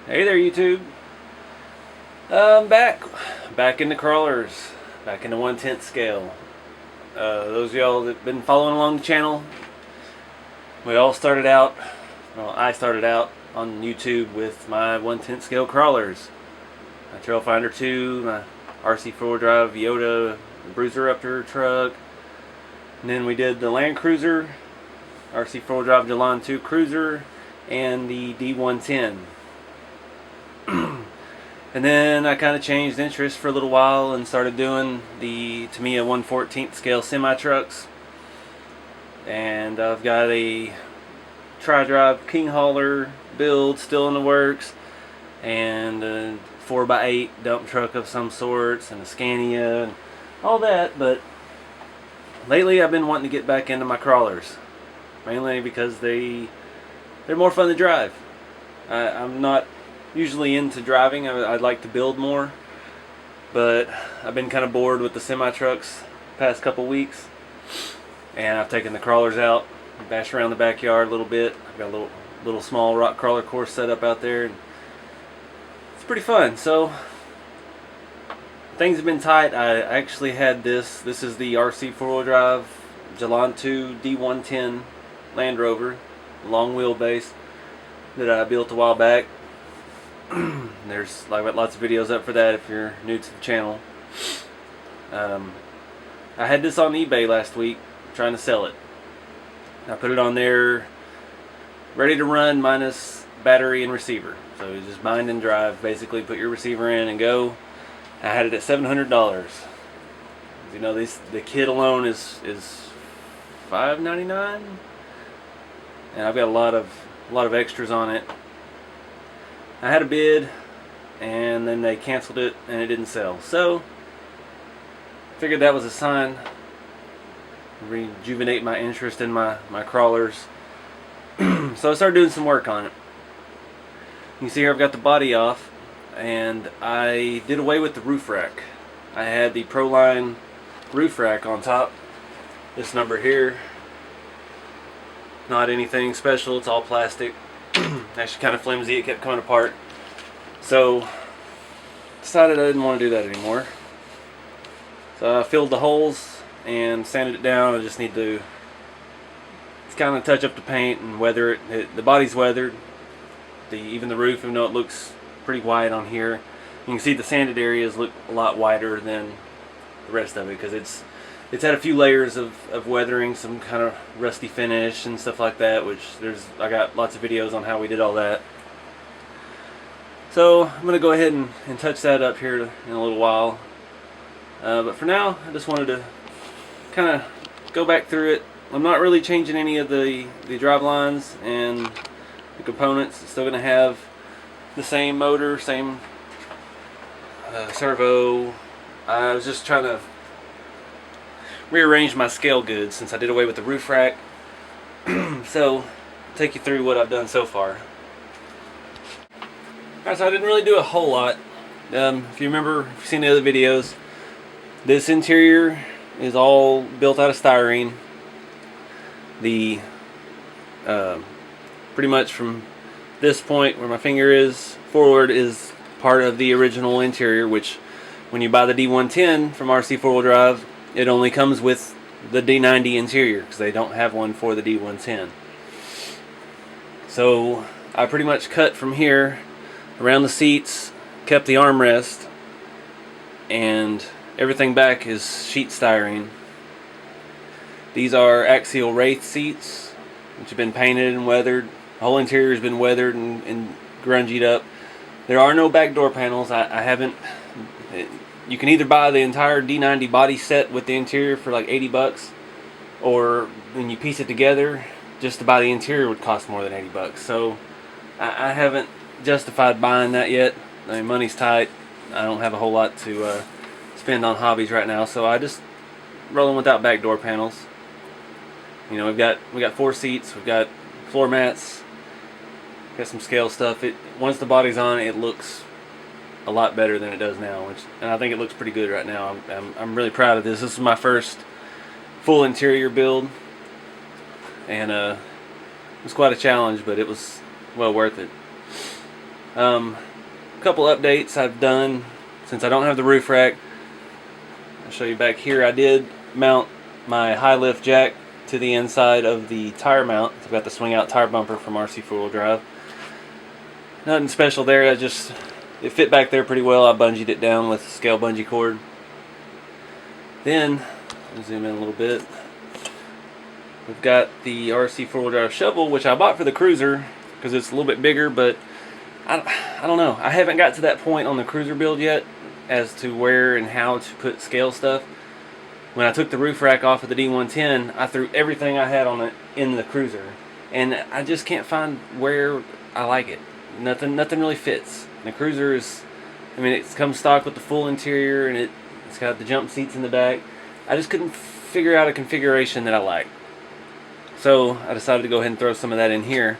Hey there, YouTube. I'm back in the crawlers, back in the 1/10 scale. Those of y'all that have been following along the channel, we all started out, well, I started out on YouTube with my 1/10 scale crawlers. My Trailfinder 2, my RC4wd Yoda Bruiser-Upter truck, and then we did the Land Cruiser, RC4wd Gelande 2 Cruiser, and the D110. And then I kind of changed interest for a little while and started doing the Tamiya 1/14 scale semi-trucks. And I've got a tri-drive king hauler build still in the works, and a 4x8 dump truck of some sorts, and a Scania, and all that. But lately I've been wanting to get back into my crawlers, mainly because they're more fun to drive. I'm not usually into driving. I'd like to build more, but I've been kind of bored with the semi-trucks the past couple weeks, and I've taken the crawlers out, bashed around the backyard a little bit. I've got a little small rock crawler course set up out there, and it's pretty fun. So things have been tight. I actually had this is the RC4wd Gelande 2 D110 Land Rover, long wheelbase, that I built a while back. There's lots of videos up for that if you're new to the channel. I had this on eBay last week trying to sell it. I put it on there ready to run minus battery and receiver, so you just bind and drive, basically put your receiver in and go. I had it at $700. You know, the kit alone is $5.99, and I've got a lot of extras on it. I had a bid, and then they canceled it, and it didn't sell. So, figured that was a sign. Rejuvenate my interest in my crawlers. So I started doing some work on it. You can see here I've got the body off, and I did away with the roof rack. I had the Proline roof rack on top. This number here, not anything special, it's all plastic. Actually kind of flimsy, it kept coming apart. So decided I didn't want to do that anymore. So I filled the holes and sanded it down. I just need to kind of touch up the paint and weather it. The body's weathered. Even the roof, even though it looks pretty white on here, you can see the sanded areas look a lot whiter than the rest of it, because it's had a few layers of weathering, some kind of rusty finish and stuff like that, which I got lots of videos on how we did all that. So I'm going to go ahead and touch that up here in a little while. But for now, I just wanted to kind of go back through it. I'm not really changing any of the drive lines and the components. It's still going to have the same motor, same servo. I was just trying to rearrange my scale goods since I did away with the roof rack. So I'll take you through what I've done so far. Alright, so I didn't really do a whole lot. If you remember, if you've seen the other videos, this interior is all built out of styrene. The pretty much from this point where my finger is forward is part of the original interior, which when you buy the D110 from RC4wd, it only comes with the D90 interior, because they don't have one for the D110. So I pretty much cut from here around the seats, kept the armrest, and everything back is sheet styrene. These are axial wraith seats, which have been painted and weathered. The whole interior has been weathered and grungied up. There are no back door panels. I haven't. You can either buy the entire D90 body set with the interior for like $80, or when you piece it together, just to buy the interior would cost more than $80. So I haven't justified buying that yet. I mean, money's tight. I don't have a whole lot to spend on hobbies right now, so I just rolling without back door panels. You know, we got 4 seats, we've got floor mats, got some scale stuff. Once the body's on, it looks a lot better than it does now, and I think it looks pretty good right now. I'm really proud of this. This is my first full interior build, and it was quite a challenge, but it was well worth it. A couple updates I've done since I don't have the roof rack. I'll show you back here. I did mount my high lift jack to the inside of the tire mount. I've got the swing out tire bumper from RC4wd. Nothing special there. It fit back there pretty well. I bungeed it down with scale bungee cord. Then, I'll zoom in a little bit. We've got the RC4wd shovel, which I bought for the cruiser because it's a little bit bigger, but I don't know. I haven't got to that point on the cruiser build yet as to where and how to put scale stuff. When I took the roof rack off of the D110, I threw everything I had on it in the cruiser, and I just can't find where I like it. Nothing really fits. The cruiser is, I mean, it comes stock with the full interior, and it's got the jump seats in the back. I just couldn't figure out a configuration that I like. So I decided to go ahead and throw some of that in here.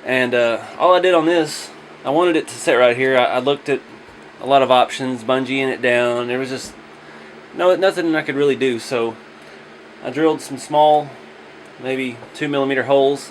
And all I did on this, I wanted it to sit right here. I looked at a lot of options, bungeeing it down. There was just nothing I could really do. So I drilled some small, maybe 2mm holes,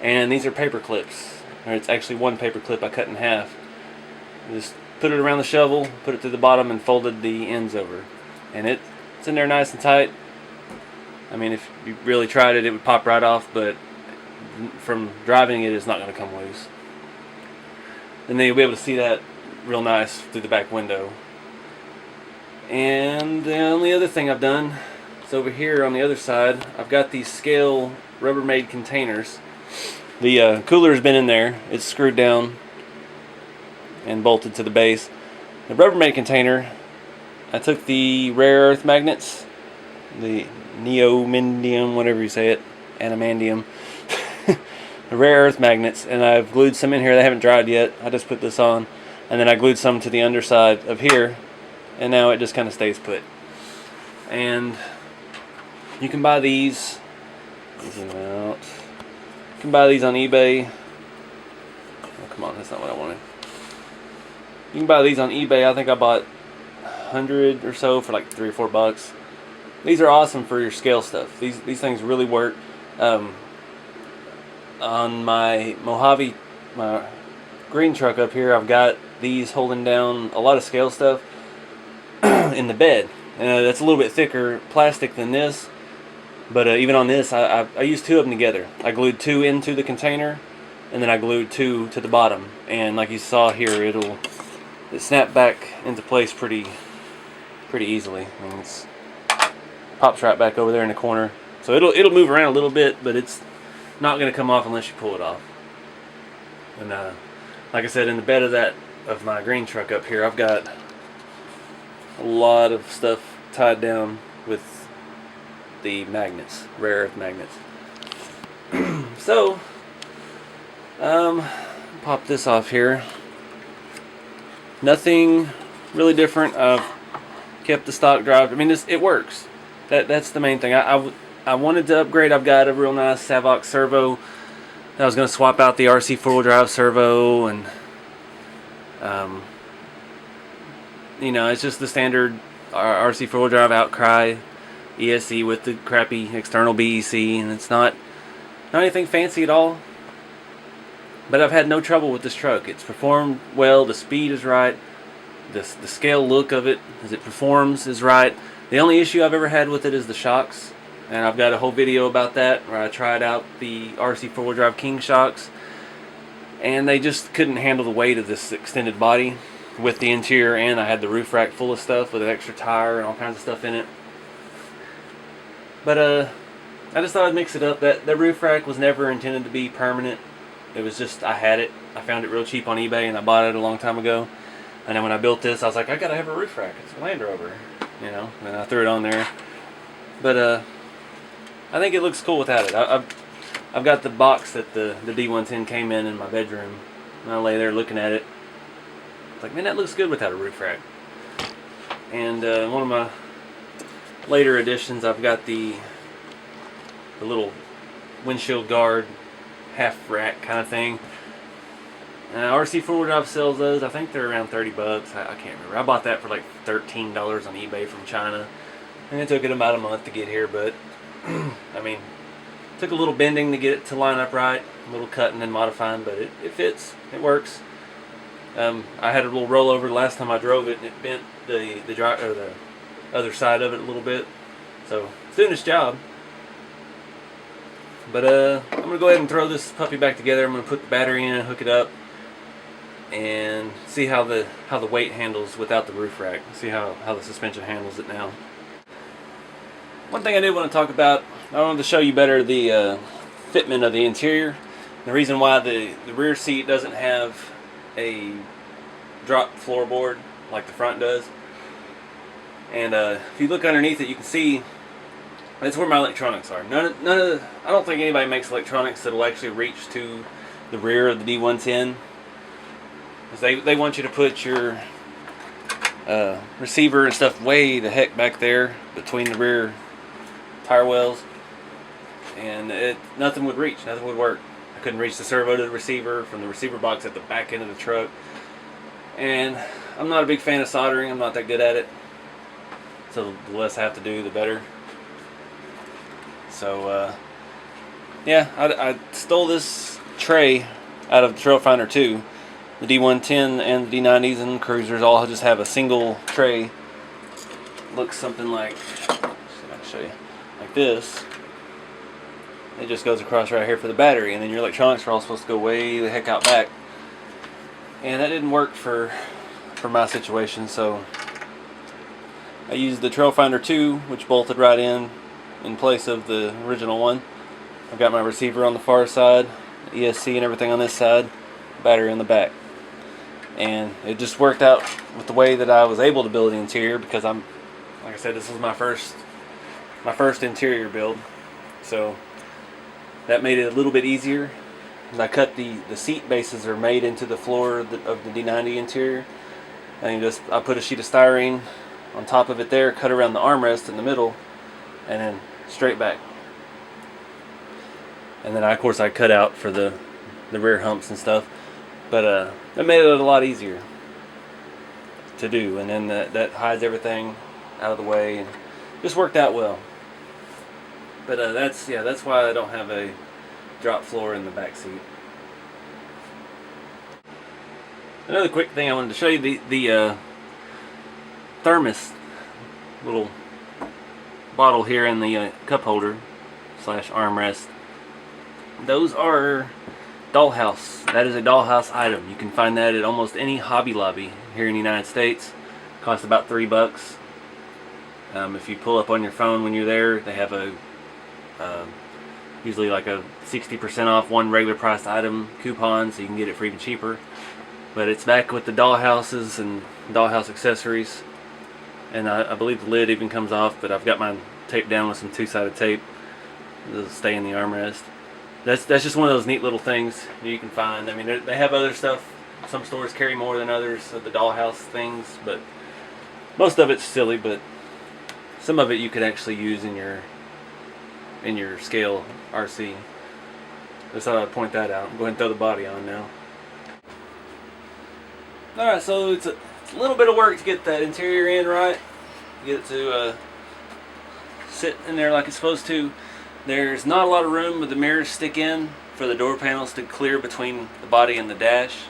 and these are paper clips. Or it's actually one paper clip I cut in half. I just put it around the shovel, put it through the bottom, and folded the ends over. And it's in there nice and tight. I mean, if you really tried it, it would pop right off, but from driving it, it's not going to come loose. And then you'll be able to see that real nice through the back window. And the only other thing I've done is over here on the other side, I've got these scale Rubbermaid containers. The cooler has been in there. It's screwed down and bolted to the base. The Rubbermaid container, I took the rare earth magnets, the neodymium, whatever you say it, adamantium, the rare earth magnets, and I've glued some in here. They haven't dried yet. I just put this on, and then I glued some to the underside of here, and now it just kind of stays put. And you can buy these. Zoom out. You can buy these on eBay. Oh, come on, that's not what I wanted. You can buy these on eBay. I think I bought 100 or so for like $3 or $4. These are awesome for your scale stuff. These things really work. On my Mojave, my green truck up here, I've got these holding down a lot of scale stuff in the bed. That's a little bit thicker plastic than this, but even on this, I used two of them together. I glued two into the container, and then I glued two to the bottom. And like you saw here, it snapped back into place pretty easily. I mean, it's pops right back over there in the corner. So it'll move around a little bit, but it's not going to come off unless you pull it off. And like I said, in the bed of my green truck up here, I've got a lot of stuff tied down with the magnets, rare earth magnets. So pop this off here. Nothing really different. I've kept the stock drive. I mean, it works. That's the main thing. I wanted to upgrade. I've got a real nice Savox servo. I was going to swap out the RC4wd servo, and it's just the standard RC4wd Outcry ESC with the crappy external BEC, and it's not anything fancy at all. But I've had no trouble with this truck. It's performed well. The speed is right. The scale look of it as it performs is right. The only issue I've ever had with it is the shocks, and I've got a whole video about that where I tried out the RC4wd King shocks, and they just couldn't handle the weight of this extended body with the interior, and I had the roof rack full of stuff with an extra tire and all kinds of stuff in it. But I just thought I'd mix it up. That roof rack was never intended to be permanent. It was just, I had it. I found it real cheap on eBay, and I bought it a long time ago. And then when I built this, I was like, I gotta have a roof rack. It's a Land Rover, and I threw it on there. But I think it looks cool without it. I've got the box that the D110 came in my bedroom, and I lay there looking at it. It's like, man, that looks good without a roof rack. And one of my later editions, I've got the little windshield guard half rack kind of thing. RC4wd sells those. I think they're around $30. I can't remember. I bought that for like $13 on eBay from China, and it took it about a month to get here. But I mean, took a little bending to get it to line up right, a little cutting and modifying, but it fits. It works. I had a little rollover the last time I drove it, and it bent the other side of it a little bit. So it's doing its job. But I'm gonna go ahead and throw this puppy back together. I'm gonna put the battery in, hook it up, and see how the weight handles without the roof rack. See how the suspension handles it now. One thing I did want to talk about, I wanted to show you better the fitment of the interior. The reason why the rear seat doesn't have a drop floorboard like the front does. And if you look underneath it, you can see that's where my electronics are. I don't think anybody makes electronics that'll actually reach to the rear of the D110. Because they want you to put your receiver and stuff way the heck back there between the rear tire wells, and nothing would reach, nothing would work. I couldn't reach the servo to the receiver from the receiver box at the back end of the truck, and I'm not a big fan of soldering. I'm not that good at it, so the less I have to do, the better. So yeah, I stole this tray out of the Trail Finder 2. The D110 and the D90s and Cruisers all just have a single tray. Looks something like, see if I can show you, like this. It just goes across right here for the battery, and then your electronics are all supposed to go way the heck out back. And that didn't work for my situation, so I used the Trail Finder 2, which bolted right in place of the original one. I've got my receiver on the far side, ESC and everything on this side, battery on the back. And it just worked out with the way that I was able to build the interior, because like I said, this was my first interior build, so that made it a little bit easier. And I cut the seat bases are made into the floor of the D90 interior, and I put a sheet of styrene on top of it there, cut around the armrest in the middle, and then straight back. And then of course I cut out for the rear humps and stuff, but that made it a lot easier to do. And then that hides everything out of the way, and just worked out well. But that's why I don't have a drop floor in the back seat. Another quick thing I wanted to show you, the thermos little bottle here in the cup holder / armrest. Those are dollhouse. That is a dollhouse item. You can find that at almost any Hobby Lobby here in the United States. Costs about $3. If you pull up on your phone when you're there, they have usually like a 60% off one regular priced item coupon, so you can get it for even cheaper. But it's back with the dollhouses and dollhouse accessories, and I believe the lid even comes off, but I've got mine taped down with some two-sided tape. It'll stay in the armrest. That's just one of those neat little things you can find. I mean, they have other stuff. Some stores carry more than others of the dollhouse things, but most of it's silly. But some of it you could actually use in your scale RC. Just thought I'd point that out. Go ahead and throw the body on now. Alright, so it's a little bit of work to get that interior in right. Get it to sit in there like it's supposed to. There's not a lot of room where the mirrors stick in for the door panels to clear between the body and the dash.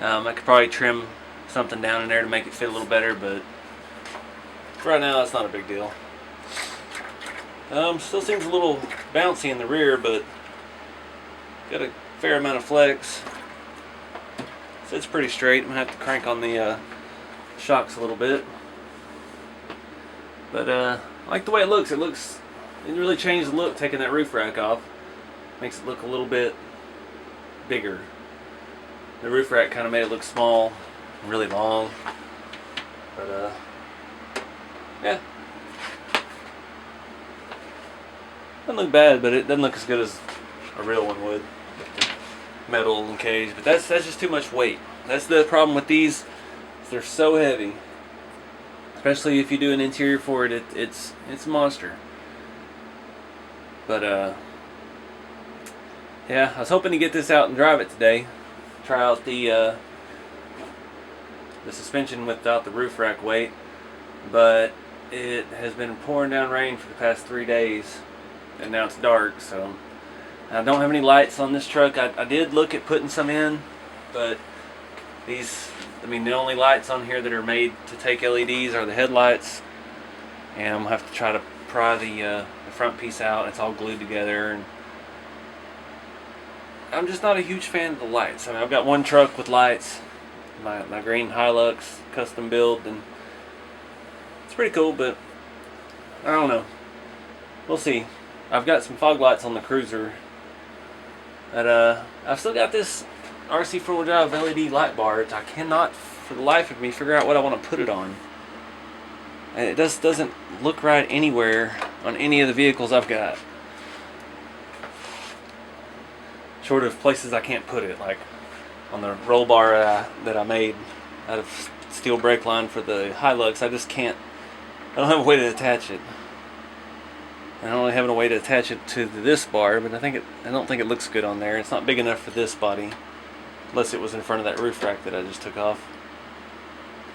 I could probably trim something down in there to make it fit a little better, but for right now that's not a big deal. Still seems a little bouncy in the rear, but got a fair amount of flex. So it's pretty straight. I'm going to have to crank on the shocks a little bit. But I like the way it looks. It really changed the look taking that roof rack off. Makes it look a little bit bigger. The roof rack kind of made it look small and really long. But yeah. Doesn't look bad, but it doesn't look as good as a real one would. Metal and cage, but that's just too much weight. That's the problem with these. They're so heavy, especially if you do an interior for it. It's a monster. But yeah, I was hoping to get this out and drive it today. Try out the suspension without the roof rack weight, but it has been pouring down rain for the past 3 days, and now it's dark, so I don't have any lights on this truck. I did look at putting some in, but These, I mean, the only lights on here that are made to take LEDs are the headlights, and I'm gonna have to try to pry the front piece out. It's all glued together, and I'm just not a huge fan of the lights. I mean, I've got one truck with lights, my green Hilux custom build, and it's pretty cool, but I don't know. We'll see. I've got some fog lights on the cruiser, but I've still got this RC4 drive LED light bar. I cannot for the life of me figure out what I want to put it on. And it just doesn't look right anywhere on any of the vehicles I've got. Short of places I can't put it, like on the roll bar that I made out of steel brake line for the Hilux. I just can't. I don't have a way to attach it. I don't really have a way to attach it to this bar, but I don't think it looks good on there. It's not big enough for this body, unless it was in front of that roof rack that I just took off.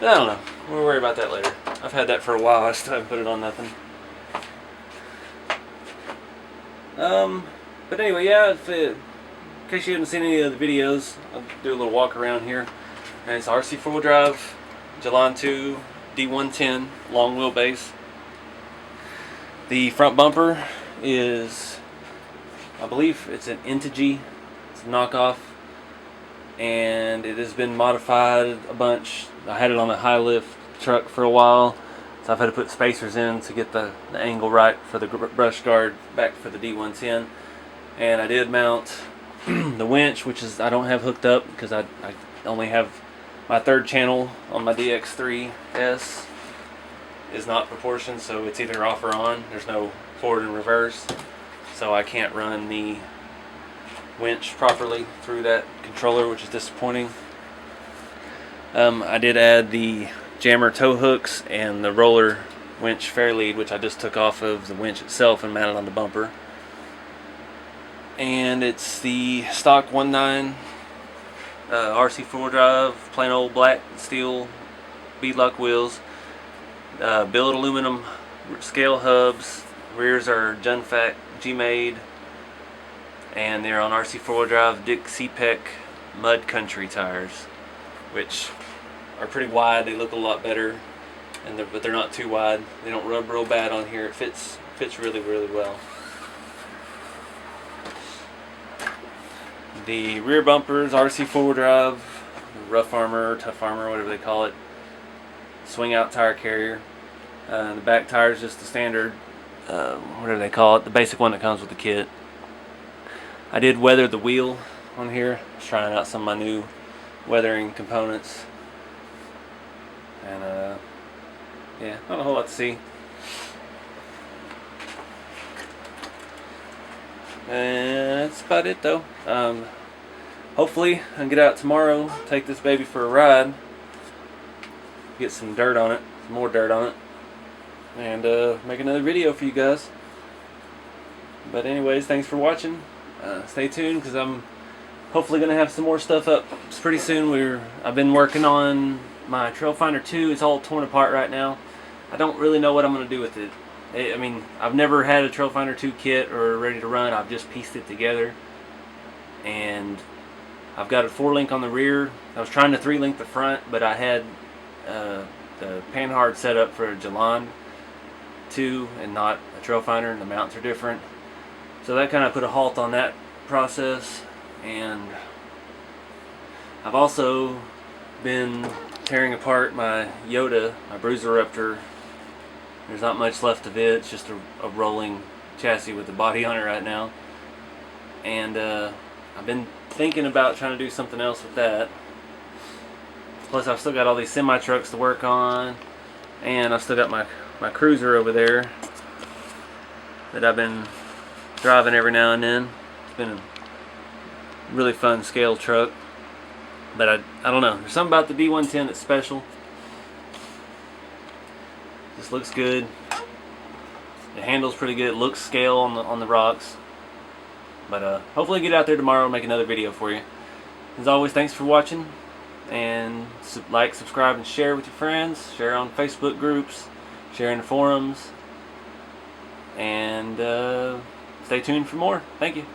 But I don't know. We'll worry about that later. I've had that for a while. I still haven't put it on nothing. But anyway, yeah. In case you haven't seen any of the videos, I'll do a little walk around here. And it's RC4 drive, Gelande D110 long wheelbase. The front bumper is, I believe it's an Integy. It's a knockoff, and it has been modified a bunch. I had it on a high lift truck for a while, so I've had to put spacers in to get the angle right for the brush guard back for the D110. And I did mount the winch, which is I don't have hooked up because I only have my third channel on my DX3S is not proportioned, so it's either off or on. There's no forward and reverse, so I can't run the winch properly through that controller, which is disappointing. I did add the jammer tow hooks and the roller winch fair lead, which I just took off of the winch itself and mounted on the bumper. And it's the stock 1.9 RC4 drive, plain old black steel beadlock wheels, billet aluminum scale hubs. Rears are Junfac G-Made, and they're on RC4 drive Dixie Peck Mud Country tires, which are pretty wide. They look a lot better, but they're not too wide. They don't rub real bad on here. It fits really, really well. The rear bumpers, RC4 drive, rough armor, tough armor, whatever they call it, swing out tire carrier. The back tire is just the standard, whatever they call it, the basic one that comes with the kit. I did weather the wheel on here. I was trying out some of my new weathering components. And yeah, not a whole lot to see. And that's about it though. Hopefully I can get out tomorrow, take this baby for a ride, get some dirt on it, some more dirt on it, and make another video for you guys. But anyways, thanks for watching. Stay tuned, because I'm hopefully going to have some more stuff up pretty soon. I've been working on my Trail Finder 2. It's all torn apart right now. I don't really know what I'm going to do with it. I mean, I've never had a Trail Finder 2 kit or ready to run. I've just pieced it together, and I've got a 4-link on the rear. I was trying to 3-link the front, but I had the Panhard set up for a Gelande 2 and not a Trail Finder, and the mounts are different. So that kind of put a halt on that process. And I've also been tearing apart my Yoda, my Bruiser Raptor. There's not much left of it. It's just a rolling chassis with the body on it right now. And I've been thinking about trying to do something else with that. Plus I've still got all these semi-trucks to work on, and I've still got my cruiser over there that I've been driving every now and then. It's been a really fun scale truck, but I don't know, there's something about the D110 that's special. Just looks good. It handles pretty good. It looks scale on the rocks. But hopefully get out there tomorrow and make another video for you. As always, thanks for watching, and like, subscribe, and share with your friends. Share on Facebook groups, share in the forums, and stay tuned for more. Thank you.